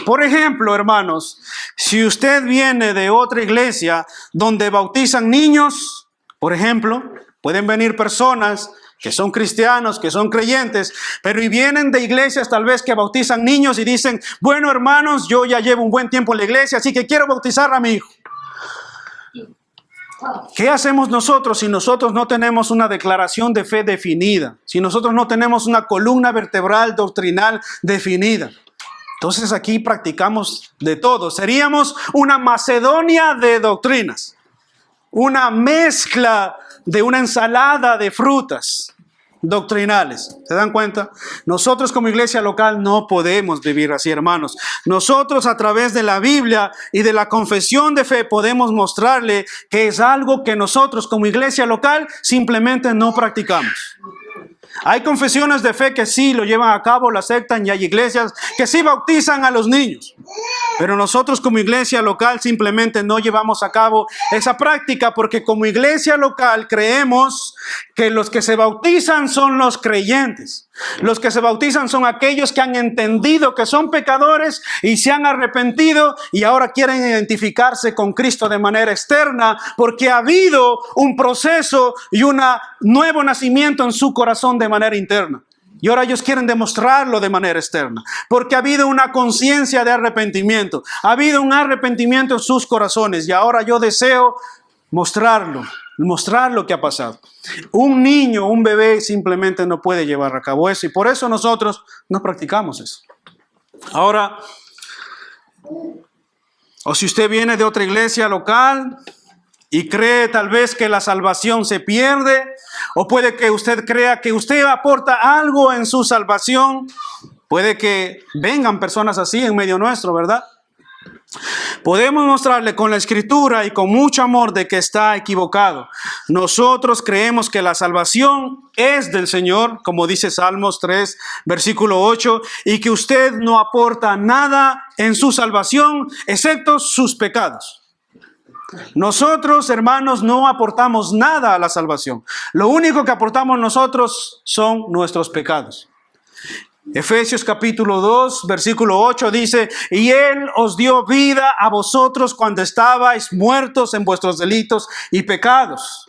Por ejemplo, hermanos, si usted viene de otra iglesia donde bautizan niños, por ejemplo, pueden venir personas que son cristianos, que son creyentes, pero y vienen de iglesias tal vez que bautizan niños y dicen, bueno, hermanos, yo ya llevo un buen tiempo en la iglesia, así que quiero bautizar a mi hijo. ¿Qué hacemos nosotros si nosotros no tenemos una declaración de fe definida? Si nosotros no tenemos una columna vertebral doctrinal definida. Entonces aquí practicamos de todo. Seríamos una Macedonia de doctrinas. Una mezcla de una ensalada de frutas doctrinales. ¿Se dan cuenta? Nosotros como iglesia local no podemos vivir así, hermanos. Nosotros a través de la Biblia y de la confesión de fe podemos mostrarle que es algo que nosotros como iglesia local simplemente no practicamos. Hay confesiones de fe que sí lo llevan a cabo, lo aceptan, y hay iglesias que sí bautizan a los niños. Pero nosotros como iglesia local simplemente no llevamos a cabo esa práctica porque como iglesia local creemos que los que se bautizan son los creyentes. Los que se bautizan son aquellos que han entendido que son pecadores y se han arrepentido y ahora quieren identificarse con Cristo de manera externa porque ha habido un proceso y un nuevo nacimiento en su corazón de manera interna. Y ahora ellos quieren demostrarlo de manera externa, porque ha habido una conciencia de arrepentimiento, ha habido un arrepentimiento en sus corazones y ahora yo deseo mostrar lo que ha pasado. Un niño, un bebé simplemente no puede llevar a cabo eso y por eso nosotros no practicamos eso. Ahora, o si usted viene de otra iglesia local y cree tal vez que la salvación se pierde, o puede que usted crea que usted aporta algo en su salvación. Puede que vengan personas así en medio nuestro, ¿verdad? Podemos mostrarle con la Escritura y con mucho amor de que está equivocado. Nosotros creemos que la salvación es del Señor, como dice Salmos 3, versículo 8, y que usted no aporta nada en su salvación, excepto sus pecados. Nosotros, hermanos, no aportamos nada a la salvación. Lo único que aportamos nosotros son nuestros pecados. Efesios capítulo 2, versículo 8 dice: y Él os dio vida a vosotros cuando estabais muertos en vuestros delitos y pecados.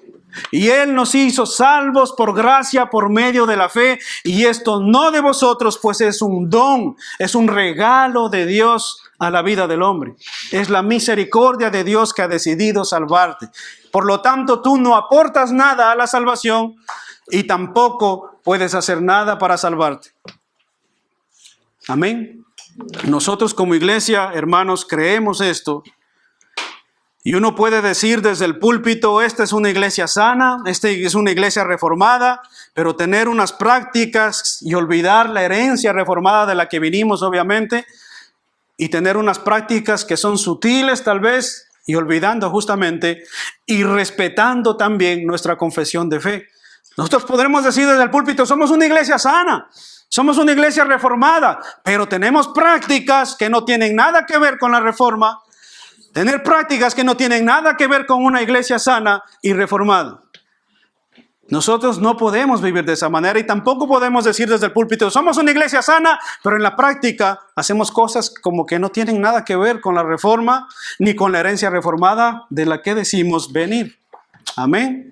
Y Él nos hizo salvos por gracia, por medio de la fe. Y esto no de vosotros, pues es un don, es un regalo de Dios a la vida del hombre. Es la misericordia de Dios que ha decidido salvarte. Por lo tanto, tú no aportas nada a la salvación y tampoco puedes hacer nada para salvarte. Amén. Nosotros como iglesia, hermanos, creemos esto. Y uno puede decir desde el púlpito: esta es una iglesia sana, esta es una iglesia reformada, pero tener unas prácticas y olvidar la herencia reformada de la que vinimos, obviamente, y tener unas prácticas que son sutiles tal vez, y olvidando justamente y respetando también nuestra confesión de fe. Nosotros podremos decir desde el púlpito: somos una iglesia sana, somos una iglesia reformada, pero tenemos prácticas que no tienen nada que ver con la reforma. Tener prácticas que no tienen nada que ver con una iglesia sana y reformada. Nosotros no podemos vivir de esa manera y tampoco podemos decir desde el púlpito: somos una iglesia sana, pero en la práctica hacemos cosas como que no tienen nada que ver con la reforma ni con la herencia reformada de la que decimos venir. Amén.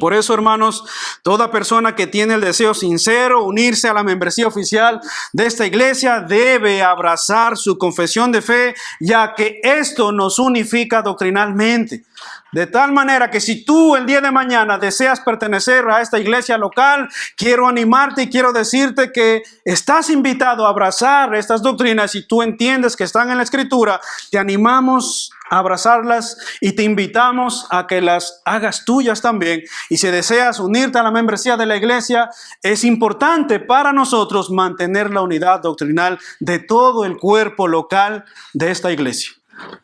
Por eso, hermanos, toda persona que tiene el deseo sincero unirse a la membresía oficial de esta iglesia debe abrazar su confesión de fe, ya que esto nos unifica doctrinalmente. De tal manera que si tú el día de mañana deseas pertenecer a esta iglesia local, quiero animarte y quiero decirte que estás invitado a abrazar estas doctrinas. Y tú entiendes que están en la Escritura, te animamos a abrazarlas y te invitamos a que las hagas tuyas también. Y si deseas unirte a la membresía de la iglesia, es importante para nosotros mantener la unidad doctrinal de todo el cuerpo local de esta iglesia.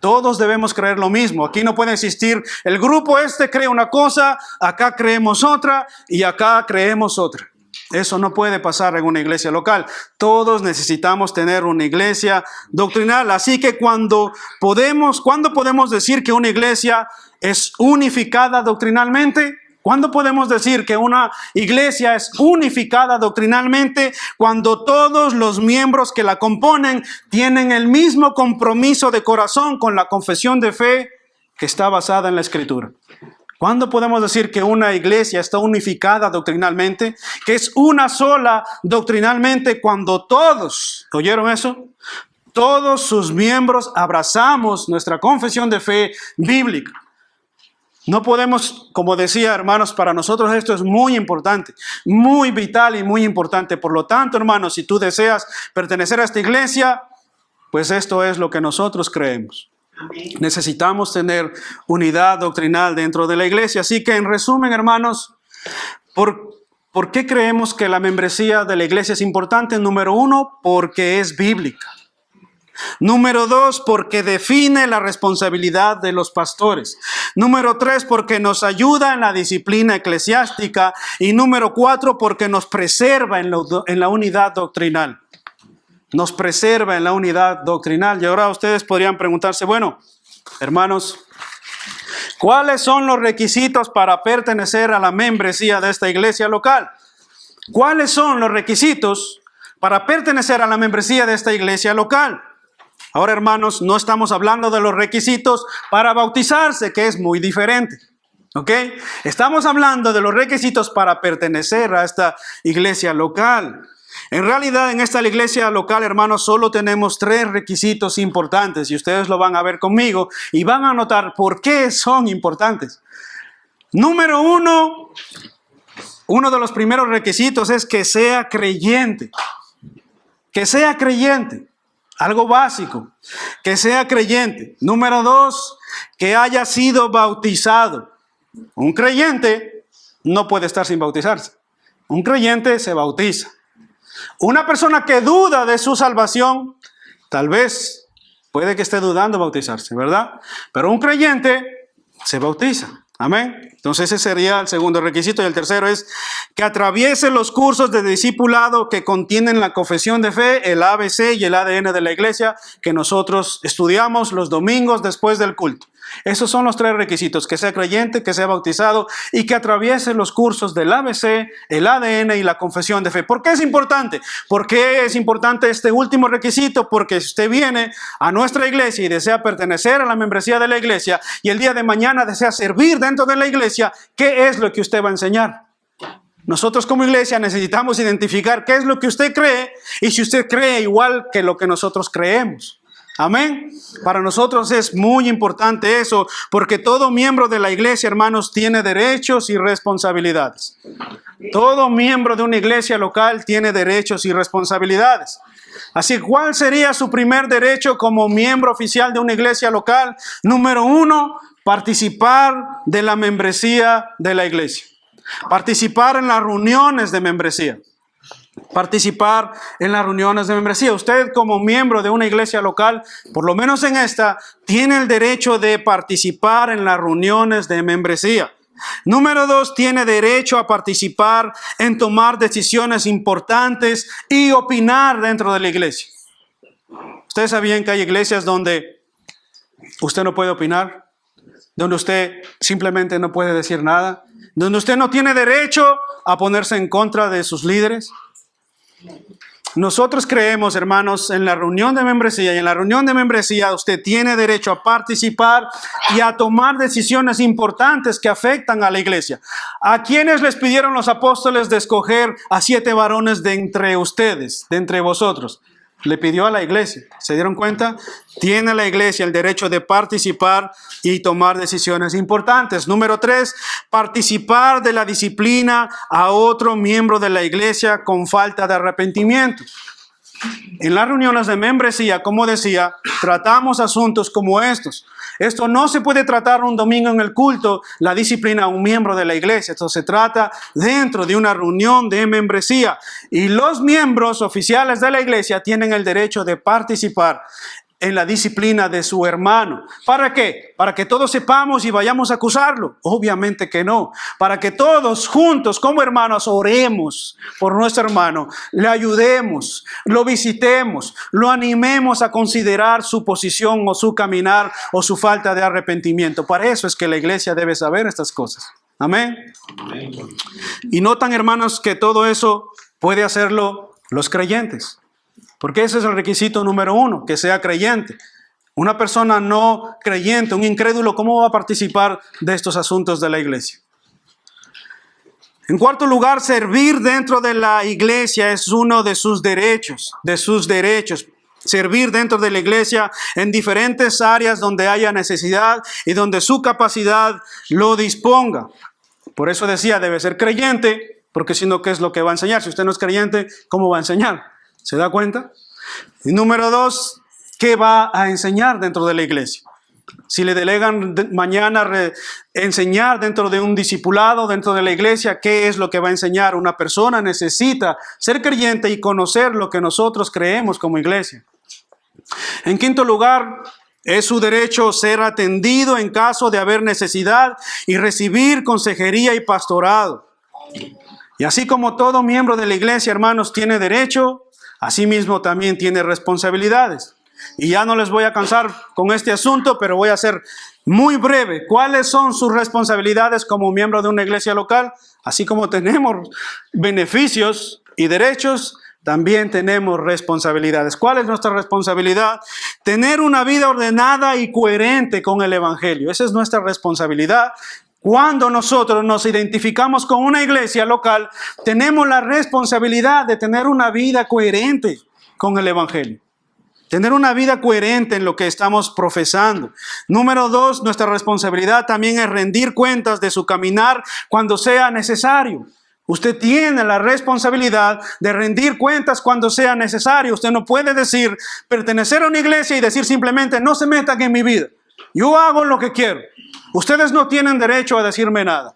Todos debemos creer lo mismo. Aquí no puede existir el grupo este cree una cosa, acá creemos otra y acá creemos otra. Eso no puede pasar en una iglesia local. Todos necesitamos tener una iglesia doctrinal. Así que ¿cuándo podemos decir que una iglesia es unificada doctrinalmente? ¿Cuándo podemos decir que una iglesia es unificada doctrinalmente? Cuando todos los miembros que la componen tienen el mismo compromiso de corazón con la confesión de fe que está basada en la Escritura. ¿Cuándo podemos decir que una iglesia está unificada doctrinalmente? Que es una sola doctrinalmente cuando todos, ¿oyeron eso? Todos sus miembros abrazamos nuestra confesión de fe bíblica. No podemos, como decía, hermanos, para nosotros esto es muy importante, muy vital y muy importante. Por lo tanto, hermanos, si tú deseas pertenecer a esta iglesia, pues esto es lo que nosotros creemos. Necesitamos tener unidad doctrinal dentro de la iglesia. Así que, en resumen, hermanos, ¿por qué creemos que la membresía de la iglesia es importante? Número 1, porque es bíblica. Número 2, porque define la responsabilidad de los pastores. Número 3, porque nos ayuda en la disciplina eclesiástica. Y número 4, porque nos preserva en la unidad doctrinal. Nos preserva en la unidad doctrinal. Y ahora ustedes podrían preguntarse: bueno, hermanos, ¿cuáles son los requisitos para pertenecer a la membresía de esta iglesia local? ¿Cuáles son los requisitos para pertenecer a la membresía de esta iglesia local? Ahora, hermanos, no estamos hablando de los requisitos para bautizarse, que es muy diferente. ¿Ok? Estamos hablando de los requisitos para pertenecer a esta iglesia local. En realidad, en esta iglesia local, hermanos, solo tenemos 3 requisitos importantes y ustedes lo van a ver conmigo y van a notar por qué son importantes. Número 1, uno de los primeros requisitos es que sea creyente. Que sea creyente. Algo básico, que sea creyente. Número 2, que haya sido bautizado. Un creyente no puede estar sin bautizarse. Un creyente se bautiza. Una persona que duda de su salvación, tal vez Puede que esté dudando bautizarse, ¿verdad? Pero un creyente se bautiza. Amén. Entonces ese sería el segundo requisito. Y el tercero es que atraviese los cursos de discipulado que contienen la confesión de fe, el ABC y el ADN de la iglesia que nosotros estudiamos los domingos después del culto. Esos son los tres requisitos: que sea creyente, que sea bautizado y que atraviese los cursos del ABC, el ADN y la confesión de fe. ¿Por qué es importante? ¿Por qué es importante este último requisito? Porque si usted viene a nuestra iglesia y desea pertenecer a la membresía de la iglesia y el día de mañana desea servir dentro de la iglesia, ¿qué es lo que usted va a enseñar? Nosotros como iglesia necesitamos identificar qué es lo que usted cree y si usted cree igual que lo que nosotros creemos. Amén. Para nosotros es muy importante eso, porque todo miembro de la iglesia, hermanos, tiene derechos y responsabilidades. Todo miembro de una iglesia local tiene derechos y responsabilidades. Así, ¿cuál sería su primer derecho como miembro oficial de una iglesia local? Número 1, participar de la membresía de la iglesia. Participar en las reuniones de membresía. Participar en las reuniones de membresía. Usted como miembro de una iglesia local, por lo menos en esta, tiene el derecho de participar en las reuniones de membresía. Número 2, tiene derecho a participar en tomar decisiones importantes y opinar dentro de la iglesia. ¿Ustedes sabían que hay iglesias donde usted no puede opinar? Donde usted simplemente no puede decir nada. Donde usted no tiene derecho a ponerse en contra de sus líderes. Nosotros creemos, hermanos, en la reunión de membresía, y en la reunión de membresía usted tiene derecho a participar y a tomar decisiones importantes que afectan a la iglesia. ¿A quiénes les pidieron los apóstoles de escoger a 7 varones de entre ustedes, de entre vosotros? Le pidió a la iglesia. ¿Se dieron cuenta? Tiene la iglesia el derecho de participar y tomar decisiones importantes. Número 3, participar de la disciplina a otro miembro de la iglesia con falta de arrepentimiento. En las reuniones de membresía, como decía, tratamos asuntos como estos. Esto no se puede tratar un domingo en el culto, la disciplina a un miembro de la iglesia. Esto se trata dentro de una reunión de membresía. Y los miembros oficiales de la iglesia tienen el derecho de participar en la disciplina de su hermano. ¿Para qué? ¿Para que todos sepamos y vayamos a acusarlo? Obviamente que no. Para que todos juntos como hermanos oremos por nuestro hermano, le ayudemos, lo visitemos, lo animemos a considerar su posición o su caminar o su falta de arrepentimiento. Para eso es que la iglesia debe saber estas cosas. Amén. Amén. Y notan, hermanos, que todo eso puede hacerlo los creyentes. Porque ese es el requisito número 1, que sea creyente. Una persona no creyente, un incrédulo, ¿cómo va a participar de estos asuntos de la iglesia? En cuarto lugar, servir dentro de la iglesia es uno de sus derechos, Servir dentro de la iglesia en diferentes áreas donde haya necesidad y donde su capacidad lo disponga. Por eso decía, debe ser creyente, porque si no, ¿qué es lo que va a enseñar? Si usted no es creyente, ¿cómo va a enseñar? ¿Se da cuenta? Y número 2, ¿qué va a enseñar dentro de la iglesia? Si le delegan mañana enseñar dentro de un discipulado, dentro de la iglesia, ¿qué es lo que va a enseñar? Una persona necesita ser creyente y conocer lo que nosotros creemos como iglesia. En quinto lugar, es su derecho ser atendido en caso de haber necesidad y recibir consejería y pastorado. Y así como todo miembro de la iglesia, hermanos, tiene derecho, asimismo también tiene responsabilidades. Y ya no les voy a cansar con este asunto, pero voy a ser muy breve. ¿Cuáles son sus responsabilidades como miembro de una iglesia local? Así como tenemos beneficios y derechos, también tenemos responsabilidades. ¿Cuál es nuestra responsabilidad? Tener una vida ordenada y coherente con el evangelio. Esa es nuestra responsabilidad. Cuando nosotros nos identificamos con una iglesia local, tenemos la responsabilidad de tener una vida coherente con el evangelio. Tener una vida coherente en lo que estamos profesando. Número 2, nuestra responsabilidad también es rendir cuentas de su caminar cuando sea necesario. Usted tiene la responsabilidad de rendir cuentas cuando sea necesario. Usted no puede decir, pertenecer a una iglesia y decir simplemente, no se metan en mi vida. Yo hago lo que quiero. Ustedes no tienen derecho a decirme nada.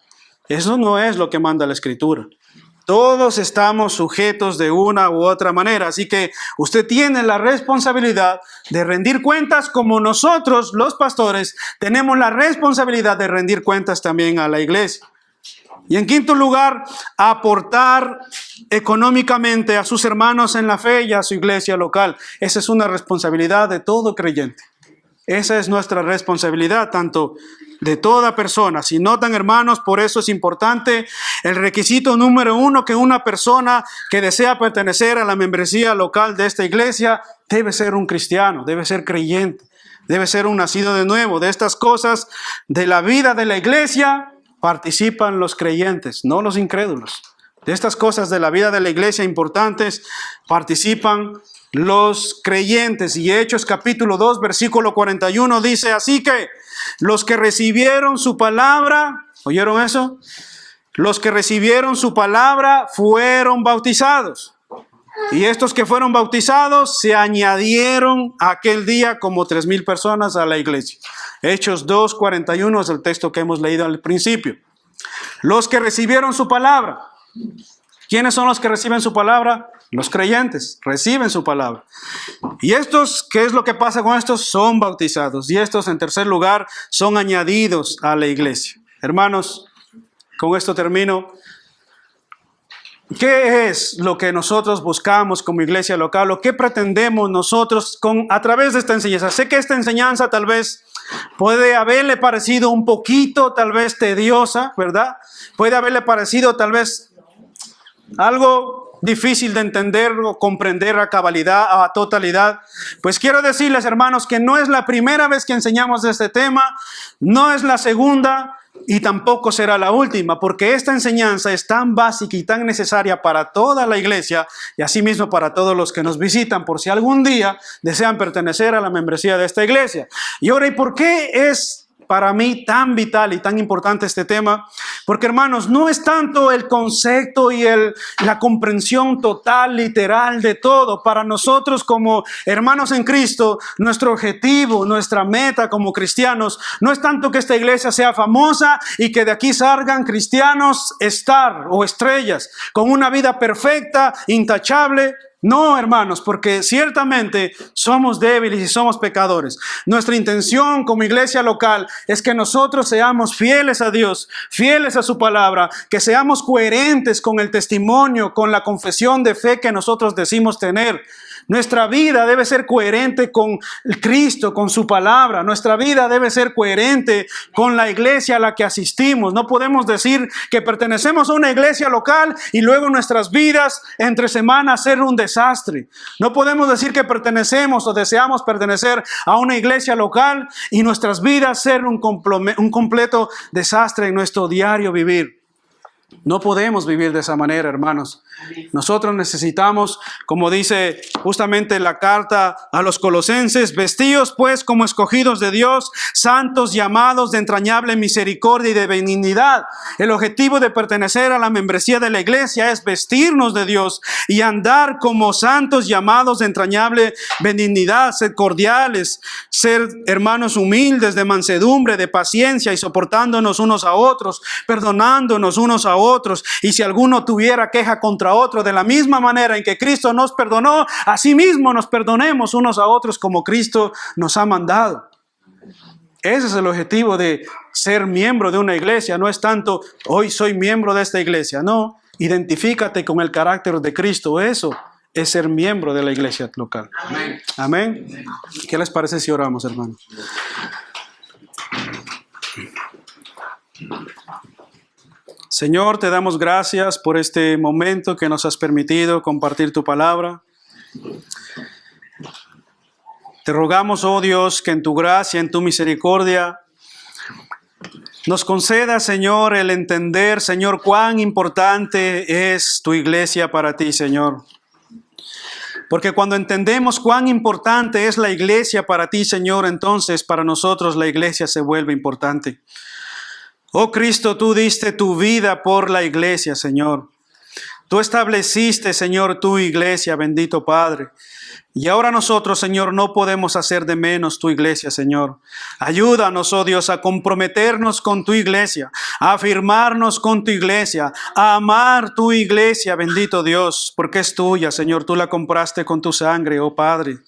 Eso no es lo que manda la Escritura. Todos estamos sujetos de una u otra manera. Así que usted tiene la responsabilidad de rendir cuentas, como nosotros, los pastores, tenemos la responsabilidad de rendir cuentas también a la iglesia. Y en quinto lugar, aportar económicamente a sus hermanos en la fe y a su iglesia local. Esa es una responsabilidad de todo creyente. Esa es nuestra responsabilidad, tanto de toda persona. Si notan, hermanos, por eso es importante el requisito número 1, que una persona que desea pertenecer a la membresía local de esta iglesia debe ser un cristiano, debe ser creyente, debe ser un nacido de nuevo. De estas cosas de la vida de la iglesia participan los creyentes, no los incrédulos. De estas cosas de la vida de la iglesia importantes participan los creyentes. Y Hechos capítulo 2, versículo 41 dice: así que los que recibieron su palabra, ¿oyeron eso? Los que recibieron su palabra fueron bautizados. Y estos que fueron bautizados se añadieron aquel día como 3,000 personas a la iglesia. Hechos 2, 41 es el texto que hemos leído al principio. Los que recibieron su palabra. ¿Quiénes son los que reciben su palabra? Los creyentes reciben su palabra. Y estos, ¿qué es lo que pasa con estos? Son bautizados. Y estos, en tercer lugar, son añadidos a la iglesia. Hermanos, con esto termino. ¿Qué es lo que nosotros buscamos como iglesia local? ¿O qué pretendemos nosotros a través de esta enseñanza? Sé que esta enseñanza tal vez puede haberle parecido un poquito, tal vez tediosa, ¿verdad? Puede haberle parecido tal vez algo difícil de entender o comprender a cabalidad, a totalidad. Pues quiero decirles, hermanos, que no es la primera vez que enseñamos de este tema, no es la segunda y tampoco será la última, porque esta enseñanza es tan básica y tan necesaria para toda la iglesia y asimismo para todos los que nos visitan, por si algún día desean pertenecer a la membresía de esta iglesia. Y ahora, ¿y por qué es para mí tan vital y tan importante este tema? Porque, hermanos, no es tanto el concepto y la comprensión total, literal de todo. Para nosotros como hermanos en Cristo, nuestro objetivo, nuestra meta como cristianos, no es tanto que esta iglesia sea famosa y que de aquí salgan cristianos star o estrellas con una vida perfecta, intachable. No, hermanos, porque ciertamente somos débiles y somos pecadores. Nuestra intención como iglesia local es que nosotros seamos fieles a Dios, fieles a su palabra, que seamos coherentes con el testimonio, con la confesión de fe que nosotros decimos tener. Nuestra vida debe ser coherente con Cristo, con su palabra. Nuestra vida debe ser coherente con la iglesia a la que asistimos. No podemos decir que pertenecemos a una iglesia local y luego nuestras vidas entre semanas ser un desastre. No podemos decir que pertenecemos o deseamos pertenecer a una iglesia local y nuestras vidas ser un completo desastre en nuestro diario vivir. No podemos vivir de esa manera, hermanos. Nosotros necesitamos, como dice justamente la carta a los Colosenses, vestidos pues como escogidos de Dios, santos, llamados de entrañable misericordia y de benignidad. El objetivo de pertenecer a la membresía de la iglesia es vestirnos de Dios y andar como santos, llamados de entrañable benignidad, ser cordiales, ser hermanos humildes, de mansedumbre, de paciencia y soportándonos unos a otros, perdonándonos unos a otros. Y si alguno tuviera queja contra otro, de la misma manera en que Cristo nos perdonó, asimismo nos perdonemos unos a otros como Cristo nos ha mandado. Ese es el objetivo de ser miembro de una iglesia. No es tanto, hoy soy miembro de esta iglesia. No, identifícate con el carácter de Cristo. Eso es ser miembro de la iglesia local. Amén. Amén. ¿Qué les parece si oramos, hermanos? Señor, te damos gracias por este momento que nos has permitido compartir tu palabra. Te rogamos, oh Dios, que en tu gracia, en tu misericordia, nos conceda, Señor, el entender, Señor, cuán importante es tu iglesia para ti, Señor. Porque cuando entendemos cuán importante es la iglesia para ti, Señor, entonces para nosotros la iglesia se vuelve importante. Oh Cristo, tú diste tu vida por la iglesia, Señor. Tú estableciste, Señor, tu iglesia, bendito Padre. Y ahora nosotros, Señor, no podemos hacer de menos tu iglesia, Señor. Ayúdanos, oh Dios, a comprometernos con tu iglesia, a afirmarnos con tu iglesia, a amar tu iglesia, bendito Dios, porque es tuya, Señor. Tú la compraste con tu sangre, oh Padre.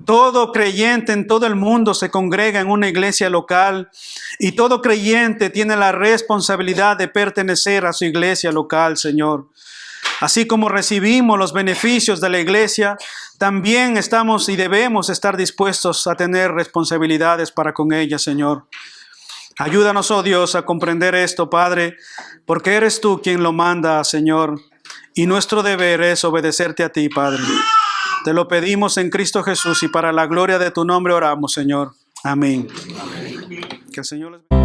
Todo creyente en todo el mundo se congrega en una iglesia local y todo creyente tiene la responsabilidad de pertenecer a su iglesia local, Señor. Así como recibimos los beneficios de la iglesia, también estamos y debemos estar dispuestos a tener responsabilidades para con ella, Señor. Ayúdanos, oh Dios, a comprender esto, Padre, porque eres tú quien lo manda, Señor, y nuestro deber es obedecerte a ti, Padre. Te lo pedimos en Cristo Jesús y para la gloria de tu nombre oramos, Señor. Amén. Que el Señor les bendiga.